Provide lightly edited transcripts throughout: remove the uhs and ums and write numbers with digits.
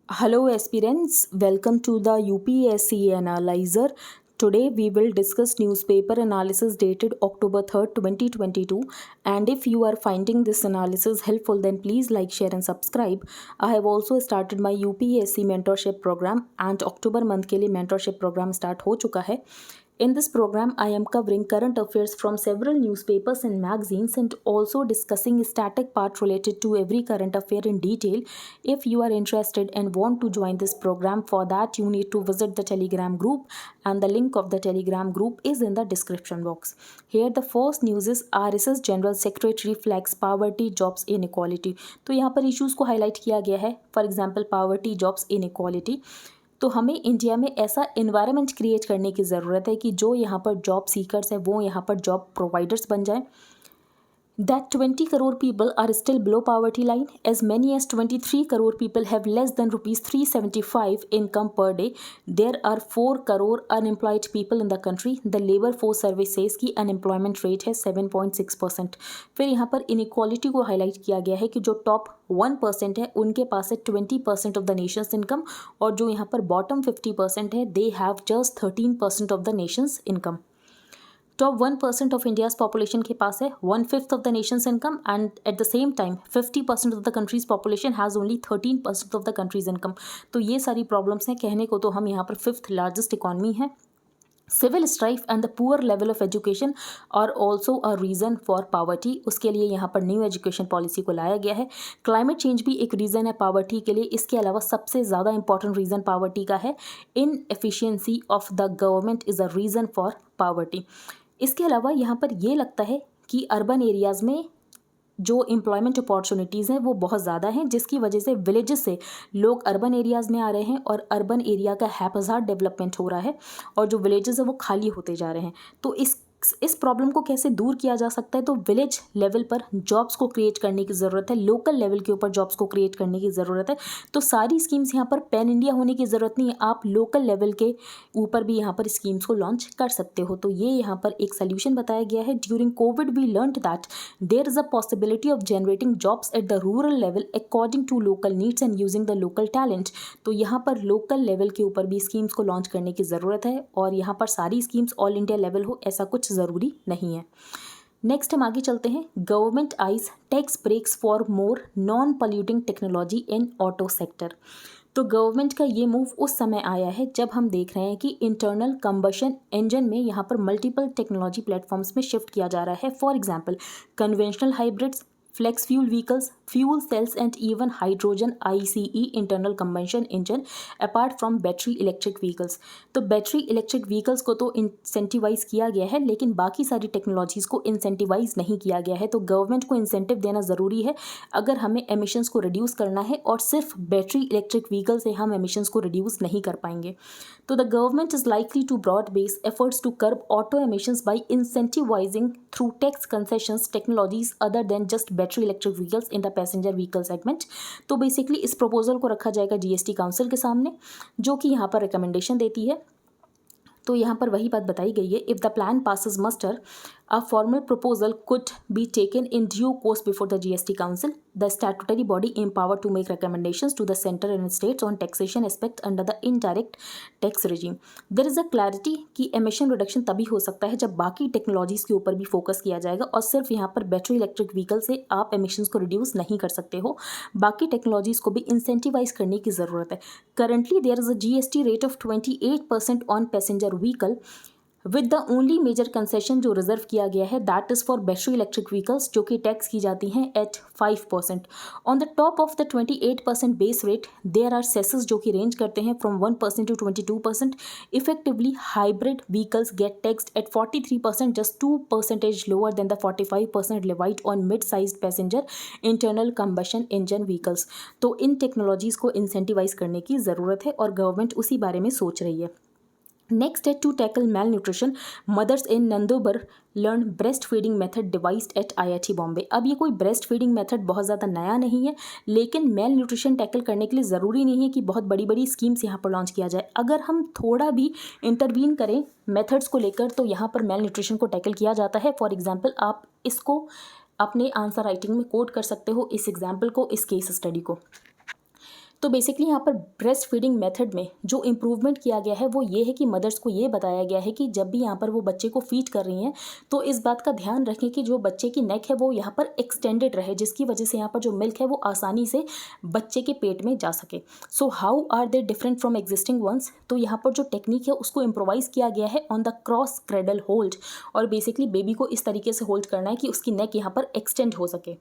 Hello aspirants, welcome to the UPSC Analyzer. Today we will discuss newspaper analysis dated October 3rd, 2022, and if you are finding this analysis helpful then please like, share and subscribe. I have also started my UPSC mentorship program and October month के लिए mentorship program start हो चुका है. In this program, I am covering current affairs from several newspapers and magazines and also discussing static part related to every current affair in detail. If you are interested and want to join this program, for that you need to visit the Telegram group and the link of the Telegram group is in the description box. Here the first news is RSS General Secretary flags poverty jobs inequality. तो यहाँ पर issues को highlight किया गया है. For example poverty jobs inequality. तो हमें India में ऐसा इन्वायरमेंट क्रिएट करने की ज़रूरत है कि जो यहाँ पर जॉब सीकर्स हैं वो यहाँ पर जॉब प्रोवाइडर्स बन जाएं. That 20 crore people are still below poverty line. As many as 23 crore people have less than rupees 375 income per day. There are 4 crore unemployed people in the country. The labor force survey says कि unemployment rate है 7.6%. फिर यहाँ पर inequality को highlight किया गया है कि जो टॉप 1% है उनके पास है 20% ऑफ द नेशंस इनकम और जो यहाँ पर बॉटम 50% है they have just 13% of the Nations income. Top 1% of India's population के पास है 1/5 of the Nations income and at the same time 50% of the countries population has only 13% of the countries income. तो ये सारी problems हैं. कहने को तो हम यहाँ पर 5th लार्जेस्ट इकॉनमी है. Civil strife and the poor level of education are also a reason for poverty. उसके लिए यहाँ पर न्यू एजुकेशन पॉलिसी को लाया गया है. क्लाइमेट चेंज भी एक रीज़न है पावर्टी के लिए. इसके अलावा सबसे ज़्यादा इंपॉर्टेंट रीज़न पावर्टी का है inefficiency of the government is a reason for poverty. इसके अलावा यहाँ पर ये लगता है कि अर्बन एरियाज़ में जो एम्प्लॉयमेंट अपॉर्चुनिटीज़ हैं वो बहुत ज़्यादा हैं जिसकी वजह से विलेजेस से लोग अर्बन एरियाज़ में आ रहे हैं और अर्बन एरिया का हैपजार्ड डेवलपमेंट हो रहा है और जो विलेजेस हैं वो खाली होते जा रहे हैं. तो इस प्रॉब्लम को कैसे दूर किया जा सकता है. तो विलेज लेवल पर जॉब्स को क्रिएट करने की ज़रूरत है. लोकल लेवल के ऊपर जॉब्स को क्रिएट करने की ज़रूरत है. तो सारी स्कीम्स यहाँ पर पैन इंडिया होने की ज़रूरत नहीं है. आप लोकल लेवल के ऊपर भी यहाँ पर स्कीम्स को लॉन्च कर सकते हो. तो ये यहाँ पर एक सोल्यूशन बताया गया है. During Covid we learned that there is a possibility of generating jobs at the rural level according to local needs and using the local talent. तो यहाँ पर लोकल लेवल के ऊपर भी स्कीम्स को लॉन्च करने की ज़रूरत है और यहाँ पर सारी स्कीम्स ऑल इंडिया लेवल हो ऐसा कुछ ज़रूरी नहीं है. नेक्स्ट हम आगे चलते हैं. Government eyes tax breaks for more non polluting technology in auto sector. तो गवर्नमेंट का ये मूव उस समय आया है जब हम देख रहे हैं कि इंटरनल कंबशन इंजन में यहाँ पर मल्टीपल टेक्नोलॉजी प्लेटफॉर्म्स में शिफ्ट किया जा रहा है. For example conventional hybrids, flex fuel vehicles, fuel cells and even hydrogen ICE internal combustion engine apart from battery electric vehicles. तो बैटरी इलेक्ट्रिक व्हीकल्स को तो इंसेंटिवाइज किया गया है लेकिन बाकी सारी टेक्नोलॉजीज़ को इंसेंटिवाइज नहीं किया गया है. तो गवर्नमेंट को इंसेंटिव देना ज़रूरी है अगर हमें एमिशंस को रिड्यूस करना है और सिर्फ बैटरी इलेक्ट्रिक व्हीकल से हम एमिशंस को रिड्यूस नहीं कर पाएंगे. तो the government is likely to broad base efforts to curb auto emissions by incentivising through tax concessions technologies other than just battery electric vehicles in the passenger vehicle segment. तो basically इस proposal को रखा जाएगा GST council के सामने जो कि यहाँ पर रिकमेंडेशन देती है. तो यहाँ पर वही बात बताई गई है. If the plan passes muster a formal proposal could be taken in due course before the GST Council, the statutory body empowered to make recommendations to the center and states on taxation aspect under the indirect tax regime. There is a clarity कि emission reduction तभी हो सकता है जब बाकी technologies के ऊपर भी फोकस किया जाएगा और सिर्फ यहाँ पर बैटरी इलेक्ट्रिक व्हीकल से आप एमिशंस को रिड्यूस नहीं कर सकते हो. बाकी टेक्नोलॉजीज़ को भी इंसेंटिवाइज करने की ज़रूरत है. Currently there is a GST rate of 28% on passenger vehicle with the only major concession जो रिजर्व किया गया है that is for battery electric vehicles जो कि टैक्स की जाती हैं at 5%. On the top of the 28% base rate there are cesses जो कि रेंज करते हैं from 1% to 22%. Effectively hybrid vehicles get taxed at 43%, just 2% lower then the 45% lightweight on mid size passenger internal combustion engine vehicles. तो इन technologies को incentivise करने की ज़रूरत है और गवर्नमेंट उसी बारे में सोच रही है. Next है to tackle malnutrition. Mothers in Nandobar learn breastfeeding method devised at IIT Bombay. अब ये कोई breast feeding method बहुत ज़्यादा नया नहीं है लेकिन मेल न्यूट्रिशन टैकल करने के लिए ज़रूरी नहीं है कि बहुत बड़ी बड़ी स्कीम्स यहाँ पर लॉन्च किया जाए. अगर हम थोड़ा भी इंटरवीन करें मेथड्स को लेकर तो यहाँ पर मेल न्यूट्रिशन को टैकल किया जाता है. फॉर एग्जाम्पल आप इसको अपने आंसर राइटिंग में कोट कर सकते हो इस एग्जाम्पल को, इस केस स्टडी को. तो बेसिकली यहाँ पर ब्रेस्ट फीडिंग मेथड में जो इम्प्रूवमेंट किया गया है वो ये है कि मदर्स को ये बताया गया है कि जब भी यहाँ पर वो बच्चे को फीड कर रही हैं तो इस बात का ध्यान रखें कि जो बच्चे की नेक है वो यहाँ पर एक्सटेंडेड रहे, जिसकी वजह से यहाँ पर जो मिल्क है वो आसानी से बच्चे के पेट में जा सके। So how are they different from existing ones, तो यहाँ पर जो टेक्निक है उसको इम्प्रोवाइज किया गया है on the cross cradle hold, और बेसिकली बेबी को इस तरीके से होल्ड करना है कि उसकी नेक यहाँ पर एक्सटेंड हो सके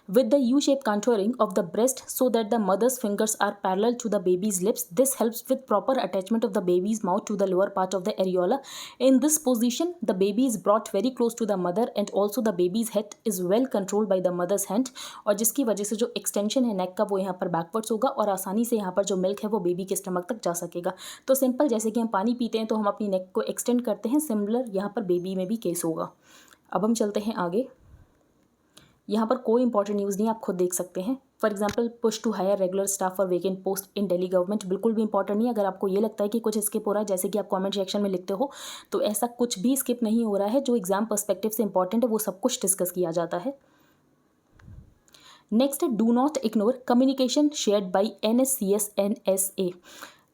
with the U shape contouring of the breast so that the mother's fingers are parallel to the baby's lips. This helps with proper attachment of the baby's mouth to the lower part of the areola. In this position, the baby is brought very close to the mother and also the baby's head is well controlled by the mother's hand, और जिसकी वजह से जो extension है नेक का वो यहाँ पर बैकवर्ड्स होगा और आसानी से यहाँ पर जो मिल्क है वो बेबी के स्टमक तक जा सकेगा। तो सिंपल, जैसे कि हम पानी पीते हैं तो हम अपनी नेक को एक्सटेंड करते हैं, सिमिलर यहाँ पर बेबी में भी केस होगा। अब हम चलते हैं आगे। यहाँ पर कोई इंपॉर्टेंट न्यूज़ नहीं, आप खुद देख सकते हैं। For example, push to hire regular staff for vacant post in Delhi government, बिल्कुल भी इंपॉर्टेंट नहीं। अगर आपको ये लगता है कि कुछ स्किप हो रहा है, जैसे कि आप कमेंट सेक्शन में लिखते हो, तो ऐसा कुछ भी स्किप नहीं हो रहा है। जो एग्जाम पर्सपेक्टिव से इंपॉर्टेंट है वो सब कुछ डिस्कस किया जाता है। नेक्स्ट है, do not ignore communication shared by NSCS NSA।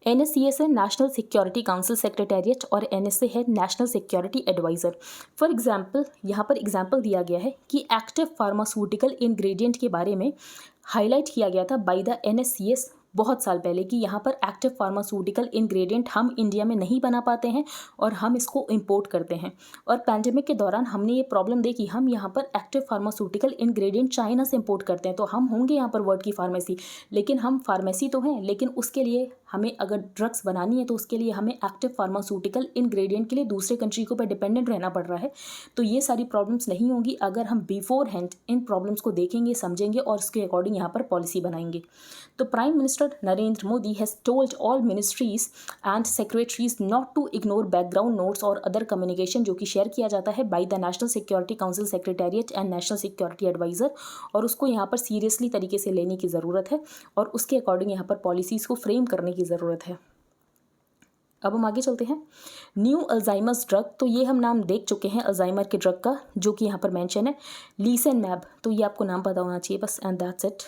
NSCS है नेशनल सिक्योरिटी काउंसिल सेक्रेटेरिएट और NSA है National Security Adviser. For example, यहाँ पर एग्जाम्पल दिया गया है कि एक्टिव फार्मास्यूटिकल इंग्रेडिएंट के बारे में हाईलाइट किया गया था बाय द NSCS बहुत साल पहले कि यहाँ पर एक्टिव फार्मास्यूटिकल इंग्रेडिएंट हम इंडिया में नहीं बना पाते हैं और हम इसको इंपोर्ट करते हैं। और पैंडेमिक के दौरान हमने ये प्रॉब्लम देखी, हम यहाँ पर एक्टिव फार्मास्यूटिकल इंग्रेडिएंट चाइना से इंपोर्ट करते हैं। तो हम होंगे यहाँ पर वर्ड की फार्मेसी, लेकिन हम फार्मेसी तो हैं, लेकिन उसके लिए हमें अगर ड्रग्स बनानी है तो उसके लिए हमें एक्टिव फार्मास्यूटिकल इंग्रेडिएंट के लिए दूसरे कंट्री के ऊपर डिपेंडेंट रहना पड़ रहा है। तो ये सारी प्रॉब्लम्स नहीं होंगी अगर हम बिफोर हैंड इन प्रॉब्लम्स को देखेंगे, समझेंगे और उसके अकॉर्डिंग यहाँ पर पॉलिसी बनाएंगे। तो prime minister Narendra Modi has told all ministries and secretaries not to ignore background notes और other communication जो कि शेयर किया जाता है by the National Security Council Secretariat and National Security Advisor, और उसको यहाँ पर सीरियसली तरीके से लेने की ज़रूरत है और उसके अकॉर्डिंग यहाँ पर पॉलिसीज़ को फ्रेम करने की ज़रूरत है। अब हम आगे चलते हैं। न्यू अल्जाइमर्स ड्रग, तो ये हम नाम देख चुके हैं अल्जाइमर के ड्रग का, जो कि यहाँ पर मेंशन है लीसेनमैब, तो ये आपको नाम पता होना चाहिए बस, and that's it.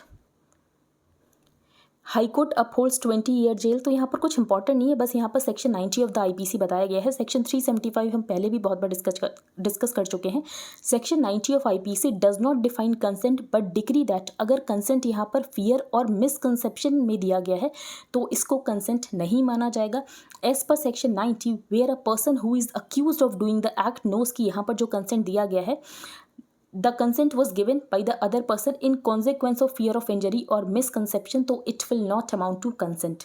High court upholds 20 year jail, तो यहाँ पर कुछ इंपॉर्टेंट नहीं है, बस यहाँ पर सेक्शन 90 ऑफ द IPC बताया गया है। सेक्शन 375 हम पहले भी बहुत बार डिस्कस कर चुके हैं। Section 90 of IPC does not define consent but decree that, अगर कंसेंट यहाँ पर फियर और मिसकंसेप्शन में दिया गया है तो इसको कंसेंट नहीं माना जाएगा। As per section 90 where a person who is accused of doing the act knows कि यहाँ पर जो कंसेंट दिया गया है, the consent was given by the other person in consequence of fear of injury or misconception, तो it will not amount to consent।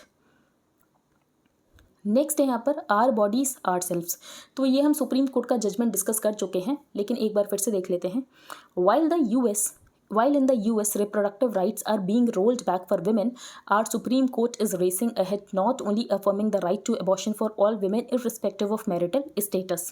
Next है यहाँ पर आर बॉडीज आर सेल्फ्स, तो ये हम सुप्रीम कोर्ट का जजमेंट डिस्कस कर चुके हैं, लेकिन एक बार फिर से देख लेते हैं। While in the US reproductive rights are being rolled back for women, our Supreme Court is racing ahead, not only affirming the right to abortion for all women irrespective of marital status।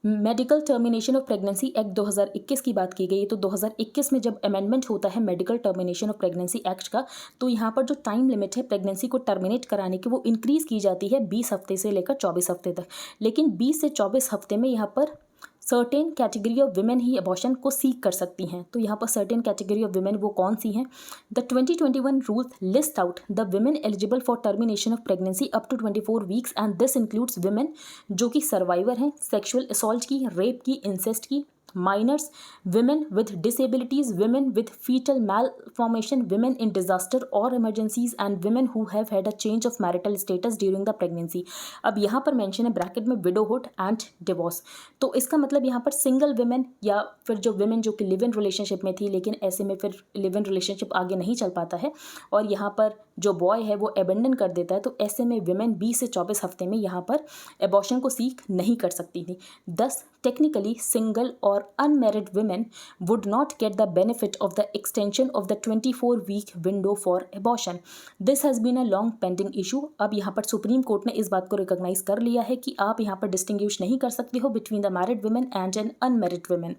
Medical termination of pregnancy act 2021 की बात की गई है। तो 2021 में जब amendment होता है medical termination of pregnancy act का, तो यहाँ पर जो टाइम लिमिट है प्रेगनेंसी को टर्मिनेट कराने की वो इंक्रीज़ की जाती है 20 हफ्ते से लेकर 24 हफ्ते तक। लेकिन 20 से 24 हफ्ते में यहाँ पर certain category of women he abortion को सीक कर सकती हैं। तो यहाँ पर सर्टेन कैटेगरी ऑफ विमेन वो कौन सी हैं? The 2021 rule list out the women eligible for termination of pregnancy up to 24 weeks and this includes women जो कि सर्वाइवर हैं सेक्सुअल असॉल्ट की, रेप की, इंसेस्ट की, minors, women with disabilities, women with fetal malformation, women in disaster or emergencies and women who have had a change of marital status during the pregnancy। अब यहाँ पर mention है bracket में widowhood and divorce, तो इसका मतलब यहाँ पर सिंगल women या फिर जो women जो कि लिव इन रिलेशनशिप में थी लेकिन ऐसे में फिर लिव इन रिलेशनशिप आगे नहीं चल पाता है और यहाँ पर जो बॉय है वो अबेंडन कर देता है, तो ऐसे में विमेन 20 से 24 हफ्ते में यहाँ पर एबॉर्शन को सीक नहीं कर सकती थी। दस टेक्निकली सिंगल और unmarried women would not get the benefit of the extension of the 24-week window for abortion. This has been a long pending issue। अब यहाँ पर सुप्रीम कोर्ट ने इस बात को रिकॉग्नाइज कर लिया है कि आप यहाँ पर डिस्टिंग्विश नहीं कर सकते हो between the married women and an unmarried women।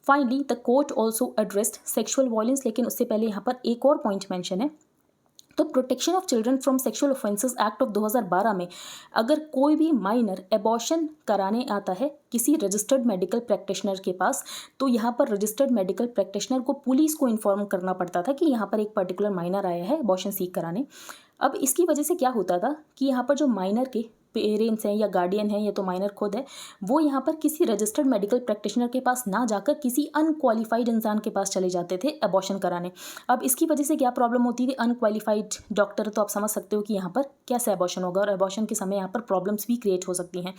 Finally, the court also addressed sexual violence, लेकिन उससे पहले यहाँ पर एक और पॉइंट मेंशन है तो protection of Children from Sexual Offences Act of 2012 में अगर कोई भी माइनर एबॉर्शन कराने आता है किसी रजिस्टर्ड मेडिकल प्रैक्टिशनर के पास, तो यहाँ पर रजिस्टर्ड मेडिकल प्रैक्टिशनर को पुलिस को इन्फॉर्म करना पड़ता था कि यहाँ पर एक पर्टिकुलर माइनर आया है एबॉर्शन सीख कराने। अब इसकी वजह से क्या होता था कि यहाँ पर जो माइनर के पेरेंट्स हैं या गार्डियन हैं या तो माइनर खुद है, वो यहाँ पर किसी रजिस्टर्ड मेडिकल प्रैक्टिशनर के पास ना जाकर किसी अनक्वालिफाइड इंसान के पास चले जाते थे एबॉर्शन कराने। अब इसकी वजह से क्या प्रॉब्लम होती थी, अनक्वालिफाइड डॉक्टर, तो आप समझ सकते हो कि यहाँ पर कैसे एबॉर्शन होगा और एबॉर्शन के समय यहाँ पर प्रॉब्लम्स भी क्रिएट हो सकती हैं।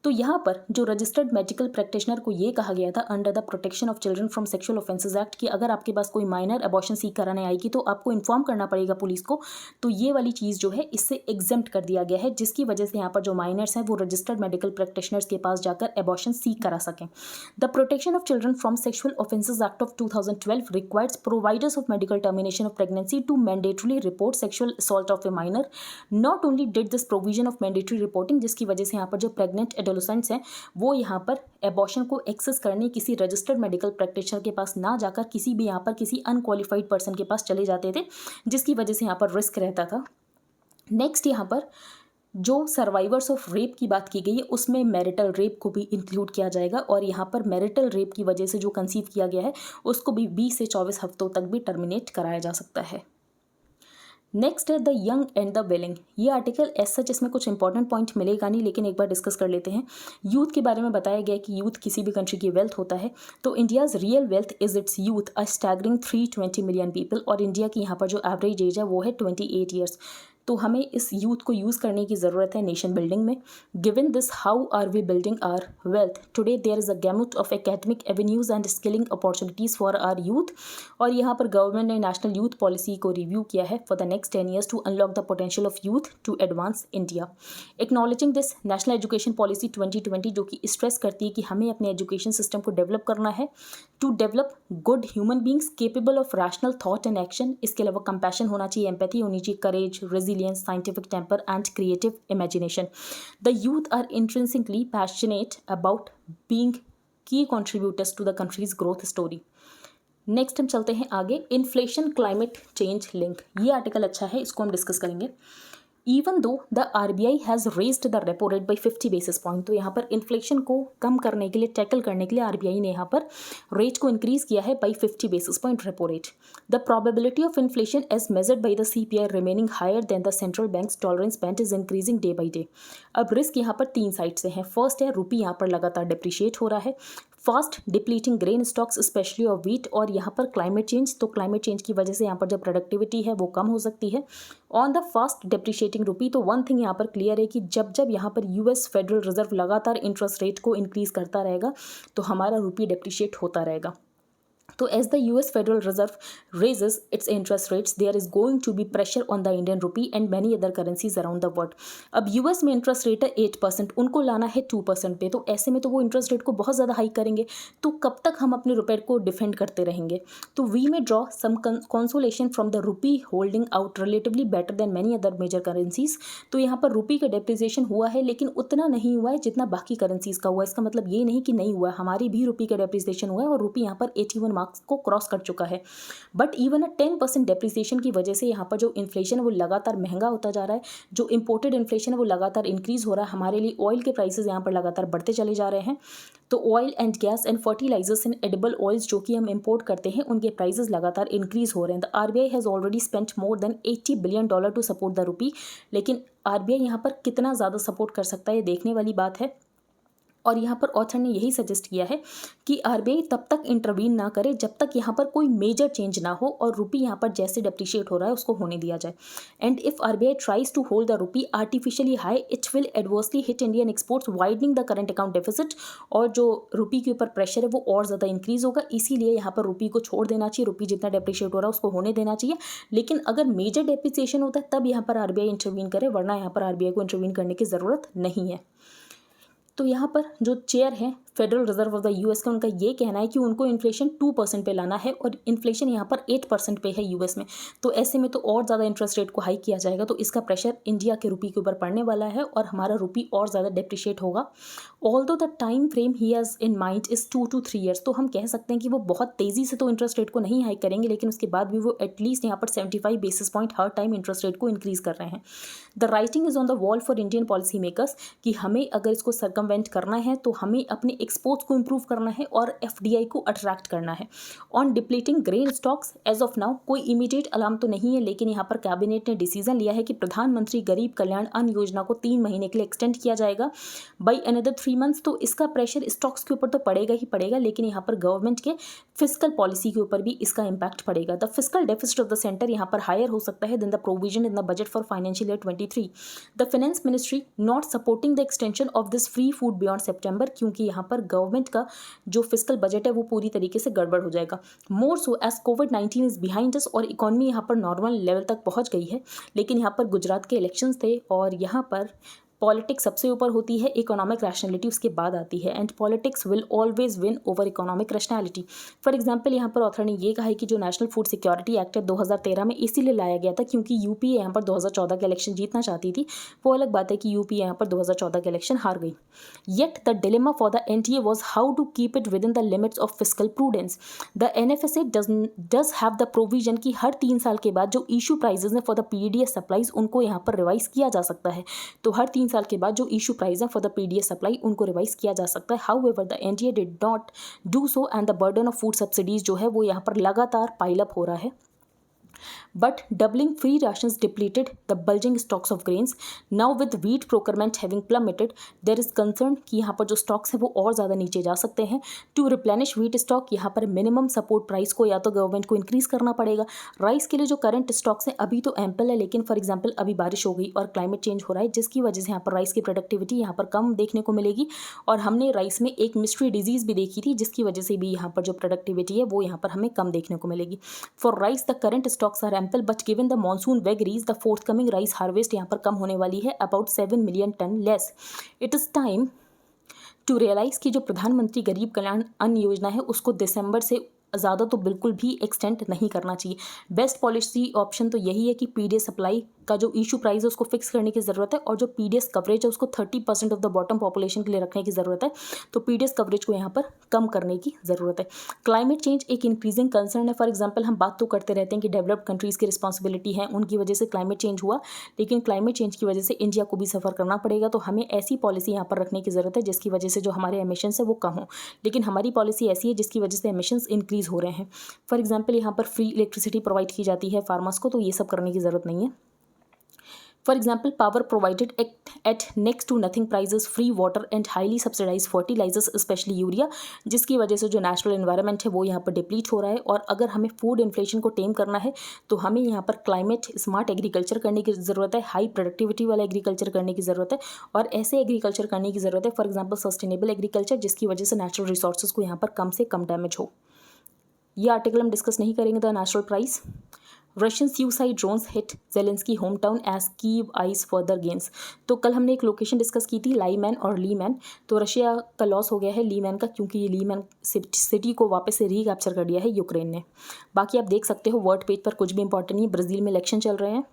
तो यहाँ पर जो रजिस्टर्ड मेडिकल प्रैक्टिशनर को ये कहा गया था under the Protection of Children from Sexual Offences act कि अगर आपके पास कोई माइनर एबॉर्शन सीख कराने आएगी तो आपको इन्फॉर्म करना पड़ेगा पुलिस को। तो ये वाली चीज़ जो है इससे एग्जेम्प्ट कर दिया गया है, जिसकी वजह से यहाँ पर जो माइनर्स हैं वो रजिस्टर्ड मेडिकल प्रैक्टिशनर्स के पास जाकर एबॉर्शन सीख करा सकें। The Protection of Children from Sexual Offences Act of 2012 requires providers of medical termination of pregnancy to mandatorily report sexual assault of a minor. Not only did this provision of mandatory reporting, जिसकी वजह से यहाँ पर जो pregnant adolescents हैं वो यहाँ पर एबॉर्शन को एक्सेस करने किसी रजिस्टर्ड मेडिकल प्रैक्टिशनर के पास ना जाकर किसी भी यहाँ पर किसी अनक्वालिफाइड पर्सन के पास चले जाते थे, जिसकी वजह से यहाँ पर रिस्क रहता था। नेक्स्ट यहाँ पर जो सर्वाइवर्स ऑफ रेप की बात की गई है उसमें मैरिटल रेप को भी इंक्लूड किया जाएगा और यहाँ पर मैरिटल रेप की वजह से जो कंसीव किया गया है उसको भी 20 से 24 हफ्तों तक भी टर्मिनेट कराया जा सकता है। नेक्स्ट है the young and the willing. ये आर्टिकल एज सच इसमें कुछ इंपॉर्टेंट पॉइंट मिलेगा नहीं, लेकिन एक बार डिस्कस कर लेते हैं। यूथ के बारे में बताया गया कि यूथ किसी भी कंट्री की वेल्थ होता है, तो India's real wealth is it's youth, a staggering 320 million people, और इंडिया की यहाँ पर जो एवरेज एज है वो है 28 ईयर्स। तो हमें इस यूथ को यूज़ करने की ज़रूरत है नेशन बिल्डिंग में। Given this, how are we building our wealth? Today there is a gamut of academic avenues and skilling opportunities for our youth. और यहाँ पर गवर्नमेंट ने नेशनल यूथ पॉलिसी को रिव्यू किया है for the next 10 years to unlock the potential of youth to advance India. Acknowledging this, national education policy 2020 जो कि stress करती है कि हमें अपने एजुकेशन सिस्टम को डेवलप करना है to develop good human beings capable of rational thought and action. इसके अलावा कंपैशन होना चाहिए, एम्पैथी होनी चाहिए, courage, resilience, scientific temper, and creative imagination. The youth are intrinsically passionate about being key contributors to the country's growth story. Next हम चलते हैं आगे, इन्फ्लेशन क्लाइमेट चेंज लिंक। ये आर्टिकल अच्छा है, इसको हम डिस्कस करेंगे। Even though the RBI has raised the repo rate by 50 basis point. तो यहाँ पर इन्फ्लेशन को कम करने के लिए, टैकल करने के लिए RBI ने यहाँ पर रेट को इंक्रीज किया है by 50 basis point repo rate. The probability of inflation as measured by the CPI remaining higher than the central bank's tolerance band is increasing day by day. अब रिस्क यहाँ पर 3 side से हैं। First है रुपी यहाँ पर लगातार डिप्रिशिएट हो रहा है, fast depleting grain stocks specially of wheat, और यहाँ पर क्लाइमेट चेंज, तो क्लाइमेट चेंज की वजह से यहाँ पर जो प्रोडक्टिविटी है वो कम हो सकती है। ऑन द फास्ट डिप्रिशिएटिंग रुपी, तो वन थिंग यहाँ पर क्लियर है कि जब जब यहाँ पर US फेडरल रिजर्व लगातार इंटरेस्ट रेट को इंक्रीज करता रहेगा तो हमारा रुपी डिप्रिशिएट होता रहेगा। तो as the US Federal Reserve raises its interest rates, there is going to be pressure on the Indian rupee and many other currencies around the world. अब US में इंटरेस्ट रेट है 8%, उनको लाना है 2% पे, तो ऐसे में तो वो इंटरेस्ट रेट को बहुत ज़्यादा हाई करेंगे, तो कब तक हम अपने रुपए को डिफेंड करते रहेंगे? तो we may draw some consolation from the rupee holding out relatively better than many other major currencies. तो यहाँ पर रुपी का डेप्रिसिएशन हुआ है, लेकिन उतना नहीं हुआ है जितना बाकी करेंसीज का हुआ है। इसका मतलब ये नहीं कि नहीं हुआ, हमारी भी रुपी का डेप्रिसिएशन हुआ है और रुपी यहाँ पर 81 मार्क्स को क्रॉस कर चुका है। बट इवन 10% डेप्रिसिएशन की वजह से यहाँ पर जो इन्फ्लेशन है वो लगातार महंगा होता जा रहा है, जो इंपोर्टेड इन्फ्लेशन है वो लगातार इंक्रीज हो रहा है। हमारे लिए ऑयल के प्राइसेस यहाँ पर लगातार बढ़ते चले जा रहे हैं। तो oil and gas and fertilisers and edible oils जो कि हम इंपोर्ट करते हैं उनके प्राइसेस लगातार इंक्रीज हो रहे हैं। The RBI has already spent more than $80 billion to support the rupee, लेकिन RBI यहाँ पर कितना ज़्यादा सपोर्ट कर सकता है ये देखने वाली बात है। और यहाँ पर ऑथर ने यही सजेस्ट किया है कि RBI तब तक इंटरवीन ना करे जब तक यहाँ पर कोई मेजर चेंज ना हो और रुपी यहाँ पर जैसे डेप्रिशिएट हो रहा है उसको होने दिया जाए। And if RBI tries to hold the rupee artificially high, it will adversely hit Indian exports widening the current account deficit, और जो रुपी के ऊपर प्रेशर है वो और ज़्यादा इंक्रीज होगा। इसीलिए यहाँ पर रुपी को छोड़ देना चाहिए, रुपी जितना डेप्रिशिएट हो रहा है उसको होने देना चाहिए। लेकिन अगर मेजर डेप्रिसिएशन होता है तब यहाँ पर RBI इंटरवीन करे, वरना यहाँ पर RBI को इंटरवीन करने की ज़रूरत नहीं है। तो यहाँ पर जो चेयर है federal reserve of the US का उनका ये कहना है कि उनको इन्फ्लेशन 2% पे लाना है और इन्फ्लेशन यहाँ पर 8% पे है यूएस में। तो ऐसे में तो और ज़्यादा इंटरेस्ट रेट को हाई किया जाएगा, तो इसका प्रेशर इंडिया के रुपये के ऊपर पड़ने वाला है और हमारा रुपी और ज़्यादा डेप्रिशिएट होगा। Although the time frame he has in mind is 2 to 3 years, तो हम कह सकते हैं कि वो बहुत तेज़ी से तो इंटरेस्ट रेट को नहीं हाई करेंगे, लेकिन उसके बाद भी वो एटलीस्ट यहाँ पर 75 बेसिस पॉइंट हर टाइम इंटरेस्ट रेट को इंक्रीज़ कर रहे हैं। The writing is on the wall for Indian policy makers कि हमें अगर इसको सर्कमवेंट करना है तो हमें अपने एक्सपोर्ट्स को इम्प्रूव करना है और एफडीआई को अट्रैक्ट करना है। On depleting grain stocks as of now कोई इमीडिएट अलार्म तो नहीं है, लेकिन यहाँ पर कैबिनेट ने डिसीजन लिया है कि प्रधानमंत्री गरीब कल्याण अन्न योजना को 3 महीने के लिए एक्सटेंड किया जाएगा बाई अनदर 3 मंथ्स। तो इसका प्रेशर स्टॉक्स के ऊपर तो पड़ेगा ही पड़ेगा, लेकिन यहाँ पर गवर्नमेंट के फिस्कल पॉलिसी के ऊपर भी इसका इम्पैक्ट पड़ेगा। The fiscal deficit of the centre यहाँ पर हायर हो सकता है than the provision in the budget for financial year 23। The finance ministry not supporting the extension of this free food beyond September, क्योंकि यहाँ पर गवर्नमेंट का जो फिस्कल बजट है वो पूरी तरीके से गड़बड़ हो जाएगा। मोर सो एज कोविड-19 इज बिहाइंड अस और इकोनॉमी यहाँ पर नॉर्मल लेवल तक पहुँच गई है, लेकिन यहाँ पर गुजरात के इलेक्शंस थे और यहाँ पर पॉलिटिक्स सबसे ऊपर होती है, इकोनॉमिक रैशनैलिटी उसके बाद आती है, and politics will always win over economic rationality. For example यहाँ पर ऑथर ने ये कहा है कि जो नेशनल फूड सिक्योरिटी एक्ट है 2013 में इसीलिए लाया गया था क्योंकि यूपीए यहाँ पर 2014 के इलेक्शन जीतना चाहती थी। वो अलग बात है कि यूपीए यहाँ पर 2014 के इलेक्शन हार गई। Yet the dilemma for the NDA was how to keep it within the limits of fiscal prudence. The NFSA does have the provision कि हर 3 साल के बाद जो इशू प्राइजेज हैं फॉर द पीडीएस सप्लाईज उनको यहाँ पर रिवाइज किया जा सकता है। तो हर 3 साल के बाद जो इशू प्राइस है फॉर द पीडीएस सप्लाई उनको रिवाइज किया जा सकता है। However the NTA did not do so and the burden of food subsidies जो है वो यहाँ पर लगातार पाइल अप हो रहा है। But doubling free rations depleted the bulging stocks of grains. Now with wheat procurement having plummeted, there is concern कि यहाँ पर जो स्टॉक्स हैं वो और ज़्यादा नीचे जा सकते हैं। टू रिप्लेनिश व्हीट स्टॉक यहाँ पर मिनिमम सपोर्ट प्राइस को या तो गवर्नमेंट को इंक्रीज़ करना पड़ेगा। राइस के लिए जो करंट स्टॉक्स हैं अभी तो एम्पल है, लेकिन फॉर एग्जाम्पल अभी बारिश हो गई और क्लाइमेट चेंज हो रहा है जिसकी वजह से यहाँ पर राइस की प्रोडक्टिविटी यहाँ पर कम देखने को मिलेगी। और हमने राइस में एक मिस्ट्री डिजीज़ भी देखी थी जिसकी वजह से भी यहाँ पर जो प्रोडक्टिविटी है वो यहाँ पर हमें कम देखने को मिलेगी। For rice the current stocks are ample but given the monsoon vagaries the forthcoming rice harvest यहाँ पर कम होने वाली है about 7 million ton less. It is time to realise कि जो प्रधानमंत्री गरीब कल्याण अन्न योजना है उसको दिसंबर से ज़्यादा तो बिल्कुल भी एक्सटेंड नहीं करना चाहिए। बेस्ट पॉलिसी ऑप्शन तो यही है कि पीडीएस सप्लाई का जो इशू प्राइस है उसको फिक्स करने की ज़रूरत है और जो पीडीएस कवरेज है उसको 30% ऑफ द बॉटम पॉपुलेशन के लिए रखने की ज़रूरत है। तो पीडीएस कवरेज को यहाँ पर कम करने की ज़रूरत है। क्लाइमेट चेंज एक इंक्रीजिंग कंसर्न है। फॉर एग्जाम्पल हम बात तो करते रहते हैं कि डेवलप्ड कंट्रीज़ की रिस्पॉन्सिबिलिटी है, उनकी वजह से क्लाइमेट चेंज हुआ, लेकिन क्लाइमेट चेंज की वजह से इंडिया को भी सफ़र करना पड़ेगा। तो हमें ऐसी पॉलिसी यहाँ पर रखने की ज़रूरत है जिसकी वजह से जो हमारे एमिशंस है वो कम हो, लेकिन हमारी पॉलिसी ऐसी है जिसकी वजह से एमिशंस इंक्रीज़ हो रहे हैं। फॉर एग्जाम्पल यहाँ पर फ्री इलेक्ट्रिसिटी प्रोवाइड की जाती है फार्मर्स को, तो ये सब करने की ज़रूरत नहीं है। For example power provided at next to nothing prices, free water and highly subsidise fertilisers specially urea, जिसकी वजह से जो नेचुरल एनवायरनमेंट है वो यहाँ पर डिप्लीट हो रहा है। और अगर हमें फूड इन्फ्लेशन को टेम करना है तो हमें यहाँ पर क्लाइमेट स्मार्ट एग्रीकल्चर करने की ज़रूरत है, हाई प्रोडक्टिविटी वाला एग्रीकल्चर करने की ज़रूरत है और ऐसे एग्रीकल्चर करने की ज़रूरत है फॉर एग्जाम्पल सस्टेनेबल एग्रीकल्चर, जिसकी वजह से नेचुरल रिसोर्सेज को यहाँ पर कम से कम डैमेज हो। ये आर्टिकल हम डिस्कस नहीं करेंगे। The natural price, Russian suicide drones hit Zelensky home town as Kyiv eyes further gains. तो कल हमने एक लोकेशन डिस्कस की थी, लाईमैन और लीमैन। तो रशिया का लॉस हो गया है लीमैन का, क्योंकि ये लीमैन सिटी को वापस से रीकैप्चर कर दिया है यूक्रेन ने। बाकी आप देख सकते हो वर्ड पेज पर कुछ भी इंपॉर्टेंट नहीं। ब्राज़ील में इलेक्शन चल रहे हैं।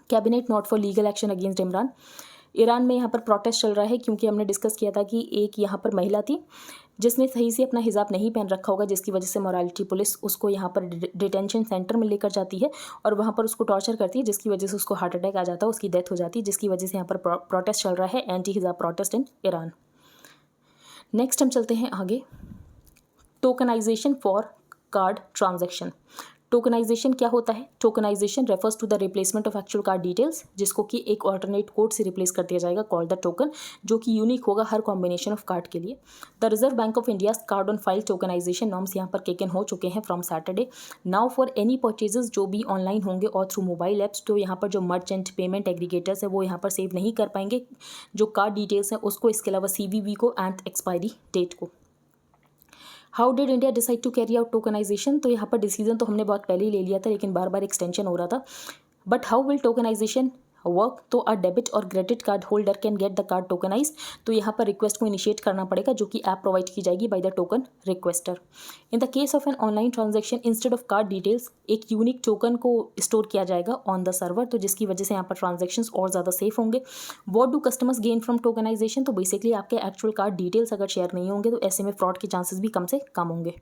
Cabinet not for legal action against Imran. Iran में यहाँ पर प्रोटेस्ट चल रहा है क्योंकि हमने डिस्कस किया था कि एक यहाँ पर महिला थी जिसने सही से अपना हिजाब नहीं पहन रखा होगा, जिसकी वजह से मोरालिटी पुलिस उसको यहाँ पर डिटेंशन सेंटर में लेकर जाती है और वहाँ पर उसको टॉर्चर करती है, जिसकी वजह से उसको हार्ट अटैक आ जाता है, उसकी डेथ हो जाती है, जिसकी वजह से यहाँ पर प्रोटेस्ट चल रहा है, एंटी हिजाब प्रोटेस्ट इन ईरान। नेक्स्ट हम चलते हैं आगे। Tokenisation for card transaction. Tokenisation क्या होता है? Tokenisation refers to the replacement of actual card details, जिसको कि एक ऑल्टरनेट कोड से रिप्लेस कर दिया जाएगा कॉल्ड द टोकन, जो कि यूनिक होगा हर कॉम्बिनेशन ऑफ कार्ड के लिए। The Reserve Bank of India card on file tokenisation norms यहाँ पर किक इन हो चुके हैं from Saturday. Now for any purchases जो भी ऑनलाइन होंगे और थ्रू मोबाइल ऐप्स, तो यहाँ पर जो मर्चेंट पेमेंट एग्रीगेटर्स है वो यहाँ पर सेव नहीं कर पाएंगे जो कार्ड डिटेल्स हैं उसको, इसके अलावा CVV को एंड एक्सपायरी डेट को। How did India decide to carry out tokenisation? तो यहाँ पर डिसीजन तो हमने बहुत पहले ही ले लिया था, लेकिन बार बार एक्सटेंशन हो रहा था। But how will tokenisation work तो अ डेबिट और credit card holder can get the card tokenised. तो यहाँ पर रिक्वेस्ट को इनिशिएट करना पड़ेगा जो कि ऐप प्रोवाइड की जाएगी by the token requester. In the case of an online transaction instead of card details एक यूनिक टोकन को स्टोर किया जाएगा ऑन द सर्वर, तो जिसकी वजह से यहाँ पर ट्रांजेक्शन्स और ज़्यादा सेफ होंगे। What do customers gain from tokenisation? तो बेसिकली आपके एक्चुअल कार्ड डिटेल्स अगर शेयर नहीं होंगे तो ऐसे में फ्रॉड के चांसेस भी कम से कम होंगे।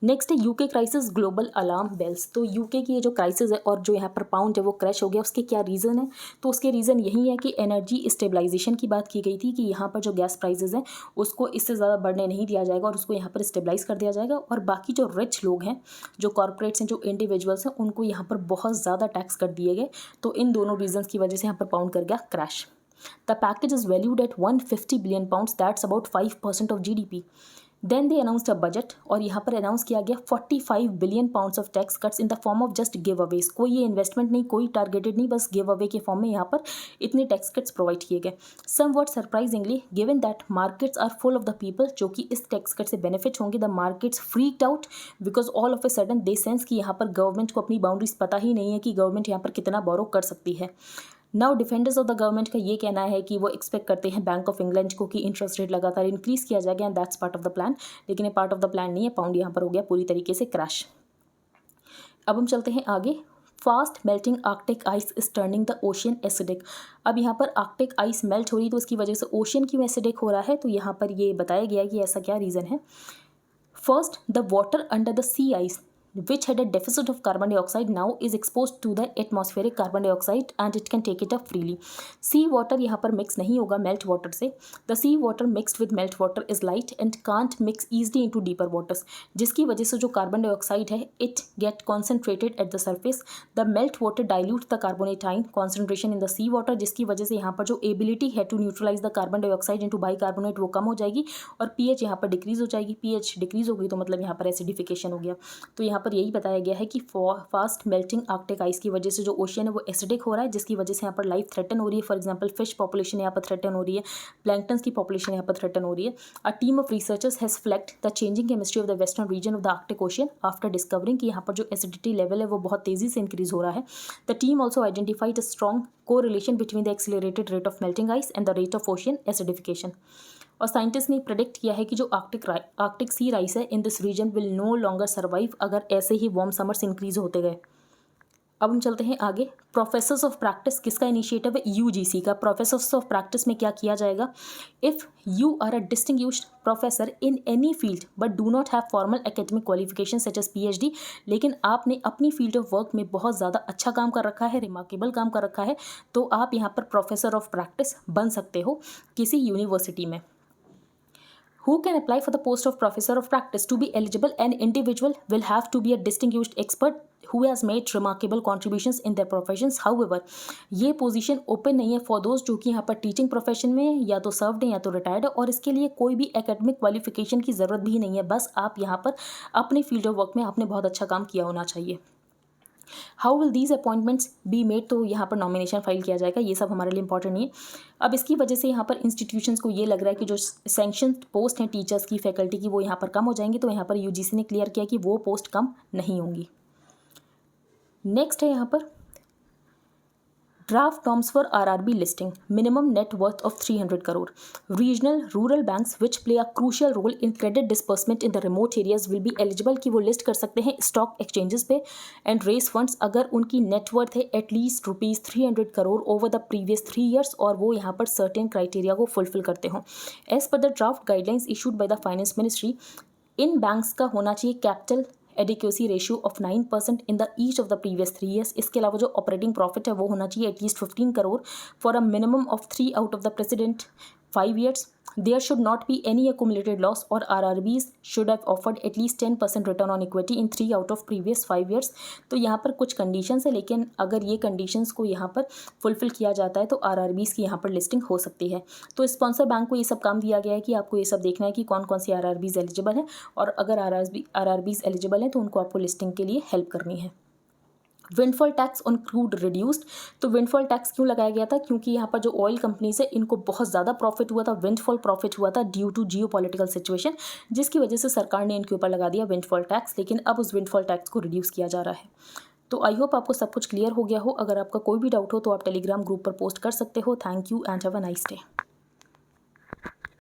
नेक्स्ट है UK crisis global alarm bells. तो यूके की ये जो क्राइसिस है और जो यहाँ पर पाउंड है वो क्रैश हो गया, उसके क्या रीज़न है? तो उसके रीज़न यही है कि एनर्जी स्टेबलाइजेशन की बात की गई थी कि यहाँ पर जो गैस प्राइसेस हैं उसको इससे ज़्यादा बढ़ने नहीं दिया जाएगा और उसको यहाँ पर स्टेबलाइज कर दिया जाएगा। और बाकी जो रिच लोग हैं, जो कॉर्पोरेट्स हैं, जो इंडिविजुअल्स हैं, उनको यहाँ पर बहुत ज़्यादा टैक्स कर दिए गए। तो इन दोनों रीजन्स की वजह से यहाँ पर पाउंड कर गया crash. The package is valued at 150 billion pounds, that's about 5% of GDP। Then they announced a budget और यहाँ पर अनाउंस किया गया 45 billion pounds of tax cuts in the form of just giveaways. कोई ये investment नहीं, कोई targeted नहीं, बस गिव अवे के फॉर्म में यहाँ पर इतने टैक्स कट्स प्रोवाइड किए गए। Somewhat surprisingly given that markets are full of the people जो कि इस टैक्स कट से बेनिफिट होंगे, the markets freaked out because all of a sudden they sense कि यहाँ पर गवर्नमेंट को अपनी बाउंड्रीज पता ही नहीं है कि गवर्नमेंट यहाँ पर कितना बोरो कर सकती है। Now defenders of the government का ये कहना है कि वो एक्सपेक्ट करते हैं बैंक ऑफ इंग्लैंड को कि इंटरेस्ट रेट लगातार इंक्रीज किया जाएगा and that's part of the plan, लेकिन ये पार्ट ऑफ द प्लान नहीं है। पाउंड यहाँ पर हो गया पूरी तरीके से क्रैश। अब हम चलते हैं आगे। Fast melting Arctic ice is turning the ocean acidic. अब यहाँ पर आर्कटिक आइस मेल्ट हो रही है तो उसकी वजह से ओशियन क्यों एसिडिक हो रहा है? तो यहाँ पर ये बताया गया है कि ऐसा क्या रीज़न है। First, the water under the sea ice which had a deficit of carbon dioxide now is exposed to the atmospheric carbon dioxide and it can take it up freely. Sea water यहाँ पर mix नहीं होगा melt water से। The sea water mixed with melt water is light and can't mix easily into deeper waters, जिसकी वजह से जो carbon dioxide है it get concentrated at the surface. The melt water dilutes the carbonate ion concentration in the sea water, जिसकी वजह से यहाँ पर जो ability है to neutralize the carbon dioxide into bicarbonate वो कम हो जाएगी और pH यहाँ पर डिक्रीज हो जाएगी। pH डिक्रीज हो गई तो मतलब यहाँ पर एसिडिफिकेशन हो गया। तो यहाँ पर यही बताया गया है कि फास्ट मेल्टिंग आर्कटिक आइस की वजह से जो ओशियन है वो एसिडिक हो रहा है, जिसकी वजह से यहाँ पर लाइफ थ्रेटन हो रही है। फॉर एग्जांपल फिश पॉपुलेशन यहाँ पर थ्रेटन हो रही है, प्लैंक्टन्स की पॉपुलेशन यहाँ पर थ्रेटन हो रही है। A team of researchers has flagged the changing chemistry of the western region of the Arctic ocean after discovering कि यहाँ पर जो एसिडिटी लेवल है वो बहुत तेजी से इंक्रीज हो रहा है। The team also identified a strong correlation between the accelerated rate of melting ice and the rate of ocean acidification. और साइंटिस्ट ने प्रेडिक्ट किया है कि जो आर्कटिक सी राइस है in this region will no longer survive अगर ऐसे ही warm summers increase होते गए। अब हम चलते हैं आगे। प्रोफेसर्स ऑफ प्रैक्टिस किसका इनिशिएटिव है? यूजीसी का। प्रोफेसर्स ऑफ प्रैक्टिस में क्या किया जाएगा? If you are a distinguished professor in any field but do not have formal academic qualification such as PhD, लेकिन आपने अपनी फील्ड ऑफ वर्क में बहुत ज़्यादा अच्छा काम कर रखा है, रिमार्केबल काम कर रखा है, तो आप यहाँ पर प्रोफेसर ऑफ प्रैक्टिस बन सकते हो किसी यूनिवर्सिटी में। Who can apply for the post of professor of practice? To be eligible, an individual will have to be a distinguished expert who has made remarkable contributions in their professions. However, ये position open नहीं है for those जो कि यहाँ पर teaching profession में या तो सर्व्ड है या तो रिटायर्ड है, और इसके लिए कोई भी एकेडमिक क्वालिफिकेशन की ज़रूरत भी नहीं है। बस आप यहाँ पर अपने फील्ड ऑफ वर्क में आपने बहुत अच्छा काम किया होना चाहिए। How will these appointments be made? तो यहाँ पर नॉमिनेशन फाइल किया जाएगा। ये सब हमारे लिए इंपॉर्टेंट नहीं है। अब इसकी वजह से यहाँ पर इंस्टीट्यूशंस को ये लग रहा है कि जो सैंक्शन पोस्ट हैं टीचर्स की, फैकल्टी की, वो यहाँ पर कम हो जाएंगी। तो यहाँ पर यूजीसी ने क्लियर किया कि वो पोस्ट कम नहीं होंगी। नेक्स्ट है यहाँ पर draft norms for RRB listing, minimum net worth of 300 crore. Regional rural banks which play a crucial role in credit disbursement in the remote areas will be eligible कि वो लिस्ट कर सकते हैं स्टॉक एक्सचेंजेस पे and raise funds अगर उनकी net worth है at least ₹300 crore over the previous 3 years और वो यहाँ पर सर्टेन क्राइटेरिया को फुलफिल करते हों। As per the draft guidelines issued by the finance ministry, इन बैंक्स का होना चाहिए capital adequacy ratio of 9% in the each of the previous 3 years। इसके अलावा जो ऑपरेटिंग प्रॉफिट है वो होना चाहिए at least 15 crore for a minimum of 3 out of the president 5 years। There should not be any accumulated loss और RRBs should have offered at least 10% return on equity in 3 out of previous 5 years। तो यहाँ पर कुछ conditions है, लेकिन अगर ये conditions को यहाँ पर फुलफिल किया जाता है तो RRBs की यहाँ पर लिस्टिंग हो सकती है। तो स्पॉन्सर बैंक को ये सब काम दिया गया है कि आपको ये सब देखना है कि कौन कौन सी RRBs एलिजिबल है, और अगर RRBs एलिजिबल है तो उनको आपको लिस्टिंग के लिए हेल्प करनी है। Windfall tax on crude reduced. तो विंडफॉल टैक्स क्यों लगाया गया था? क्योंकि यहाँ पर जो ऑयल कंपनीज है इनको बहुत ज़्यादा प्रॉफिट हुआ था, विंडफॉल प्रॉफिट हुआ था ड्यू टू जियोपॉलिटिकल सिचुएशन, जिसकी वजह से सरकार ने इनके ऊपर लगा दिया विंडफॉल टैक्स। लेकिन अब उस विंडफॉल टैक्स को रिड्यूस किया जा रहा है। तो आई होप आपको सब कुछ क्लियर हो गया हो। अगर आपका कोई भी डाउट हो तो आप टेलीग्राम ग्रुप पर पोस्ट कर सकते हो। Thank you and have a nice day.